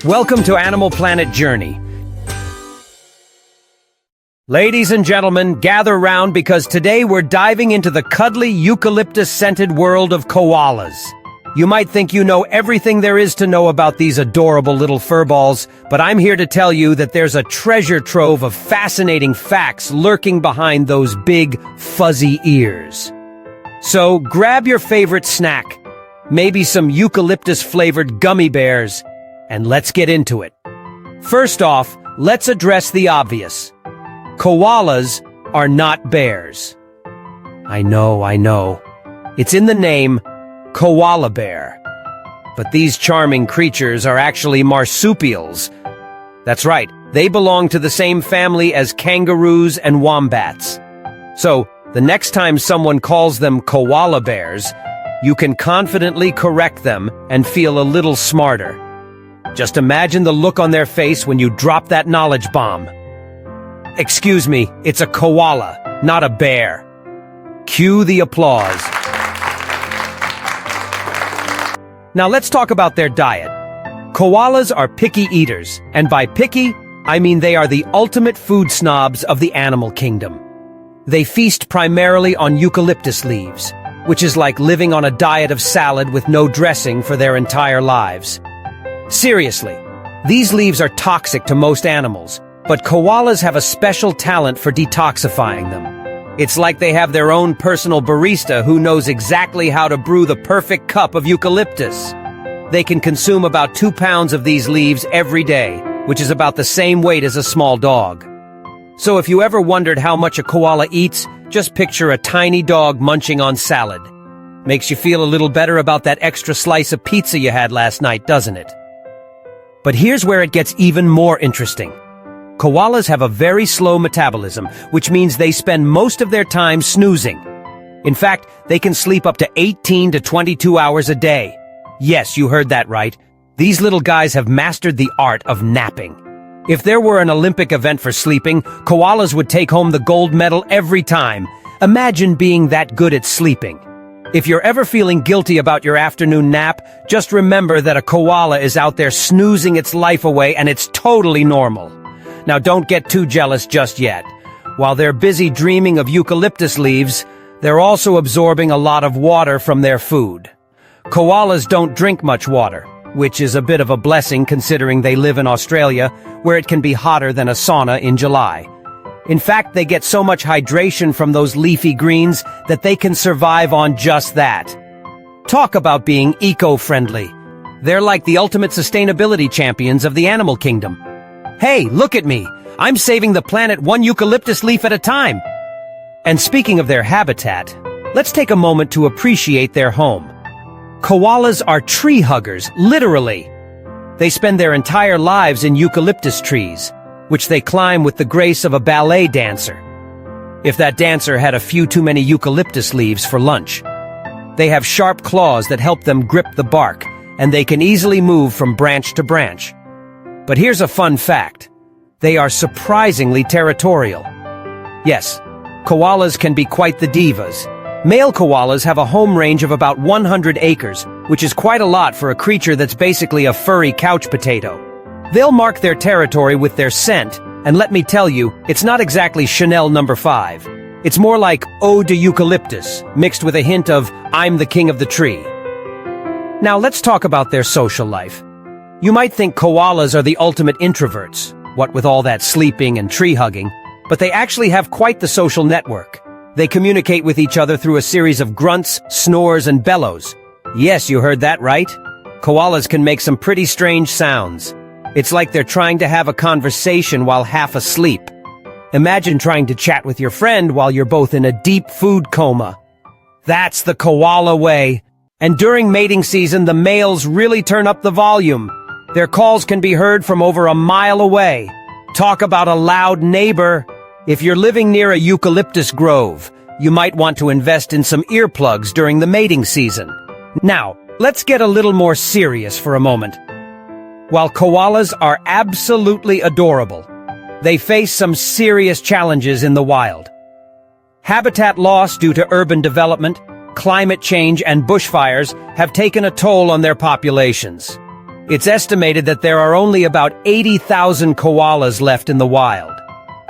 Welcome to Animal Planet Journey. Ladies and gentlemen, gather round because today we're diving into the cuddly eucalyptus-scented world of koalas. You might think you know everything there is to know about these adorable little furballs, but I'm here to tell you that there's a treasure trove of fascinating facts lurking behind those big, fuzzy ears. So grab your favorite snack, maybe some eucalyptus-flavored gummy bears, and let's get into it. First off, let's address the obvious. Koalas are not bears. I know. It's in the name, koala bear. But these charming creatures are actually marsupials. That's right, they belong to the same family as kangaroos and wombats. So, the next time someone calls them koala bears, you can confidently correct them and feel a little smarter. Just imagine the look on their face when you drop that knowledge bomb. Excuse me, it's a koala, not a bear. Cue the applause. Now let's talk about their diet. Koalas are picky eaters, and by picky, I mean they are the ultimate food snobs of the animal kingdom. They feast primarily on eucalyptus leaves, which is like living on a diet of salad with no dressing for their entire lives. Seriously, these leaves are toxic to most animals, but koalas have a special talent for detoxifying them. It's like they have their own personal barista who knows exactly how to brew the perfect cup of eucalyptus. They can consume about 2 pounds of these leaves every day, which is about the same weight as a small dog. So if you ever wondered how much a koala eats, just picture a tiny dog munching on salad. Makes you feel a little better about that extra slice of pizza you had last night, doesn't it? But here's where it gets even more interesting. Koalas have a very slow metabolism, which means they spend most of their time snoozing. In fact, they can sleep up to 18 to 22 hours a day. Yes, you heard that right. These little guys have mastered the art of napping. If there were an Olympic event for sleeping, koalas would take home the gold medal every time. Imagine being that good at sleeping. If you're ever feeling guilty about your afternoon nap, just remember that a koala is out there snoozing its life away, and it's totally normal. Now don't get too jealous just yet. While they're busy dreaming of eucalyptus leaves, they're also absorbing a lot of water from their food. Koalas don't drink much water, which is a bit of a blessing considering they live in Australia, where it can be hotter than a sauna in July. In fact, they get so much hydration from those leafy greens that they can survive on just that. Talk about being eco-friendly. They're like the ultimate sustainability champions of the animal kingdom. Hey, look at me! I'm saving the planet one eucalyptus leaf at a time! And speaking of their habitat, let's take a moment to appreciate their home. Koalas are tree huggers, literally. They spend their entire lives in eucalyptus trees, which they climb with the grace of a ballet dancer. If that dancer had a few too many eucalyptus leaves for lunch. They have sharp claws that help them grip the bark, and they can easily move from branch to branch. But here's a fun fact. They are surprisingly territorial. Yes, koalas can be quite the divas. Male koalas have a home range of about 100 acres, which is quite a lot for a creature that's basically a furry couch potato. They'll mark their territory with their scent, and let me tell you, it's not exactly Chanel No. 5. It's more like Ode to Eucalyptus, mixed with a hint of I'm the king of the tree. Now let's talk about their social life. You might think koalas are the ultimate introverts, what with all that sleeping and tree hugging, but they actually have quite the social network. They communicate with each other through a series of grunts, snores, and bellows. Yes, you heard that right. Koalas can make some pretty strange sounds. It's like they're trying to have a conversation while half asleep. Imagine trying to chat with your friend while you're both in a deep food coma. That's the koala way. And during mating season, the males really turn up the volume. Their calls can be heard from over a mile away. Talk about a loud neighbor. If you're living near a eucalyptus grove, you might want to invest in some earplugs during the mating season. Now, let's get a little more serious for a moment. While koalas are absolutely adorable, they face some serious challenges in the wild. Habitat loss due to urban development, climate change, and bushfires have taken a toll on their populations. It's estimated that there are only about 80,000 koalas left in the wild.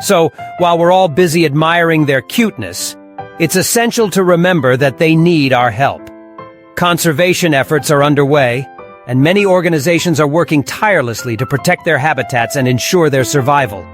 So, while we're all busy admiring their cuteness, it's essential to remember that they need our help. Conservation efforts are underway, and many organizations are working tirelessly to protect their habitats and ensure their survival.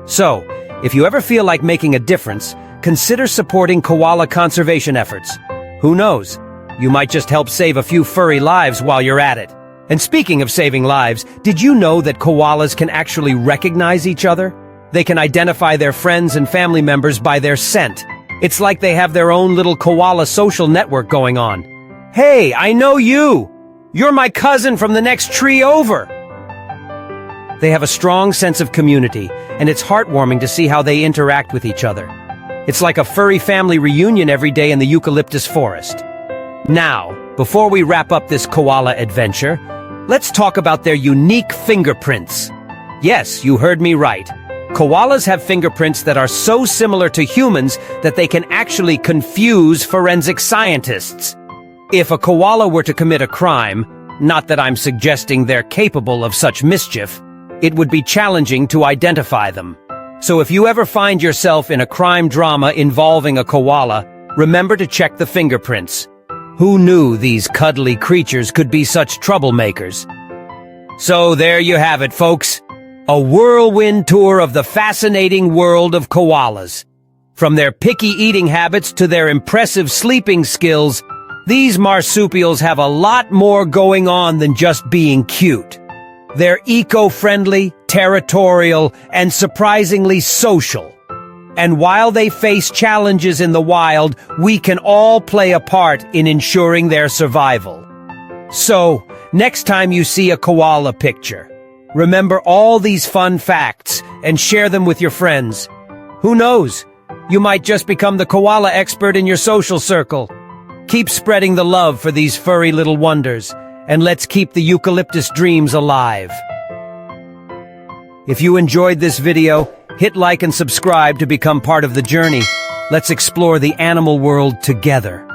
So, if you ever feel like making a difference, consider supporting koala conservation efforts. Who knows? You might just help save a few furry lives while you're at it. And speaking of saving lives, did you know that koalas can actually recognize each other? They can identify their friends and family members by their scent. It's like they have their own little koala social network going on. Hey, I know you! You're my cousin from the next tree over! They have a strong sense of community, and it's heartwarming to see how they interact with each other. It's like a furry family reunion every day in the eucalyptus forest. Now, before we wrap up this koala adventure, let's talk about their unique fingerprints. Yes, you heard me right. Koalas have fingerprints that are so similar to humans that they can actually confuse forensic scientists. If a koala were to commit a crime, not that I'm suggesting they're capable of such mischief, it would be challenging to identify them. So if you ever find yourself in a crime drama involving a koala, remember to check the fingerprints. Who knew these cuddly creatures could be such troublemakers? So there you have it, folks. A whirlwind tour of the fascinating world of koalas. From their picky eating habits to their impressive sleeping skills, these marsupials have a lot more going on than just being cute. They're eco-friendly, territorial, and surprisingly social. And while they face challenges in the wild, we can all play a part in ensuring their survival. So, next time you see a koala picture, remember all these fun facts and share them with your friends. Who knows? You might just become the koala expert in your social circle. Keep spreading the love for these furry little wonders, and let's keep the eucalyptus dreams alive. If you enjoyed this video, hit like and subscribe to become part of the journey. Let's explore the animal world together.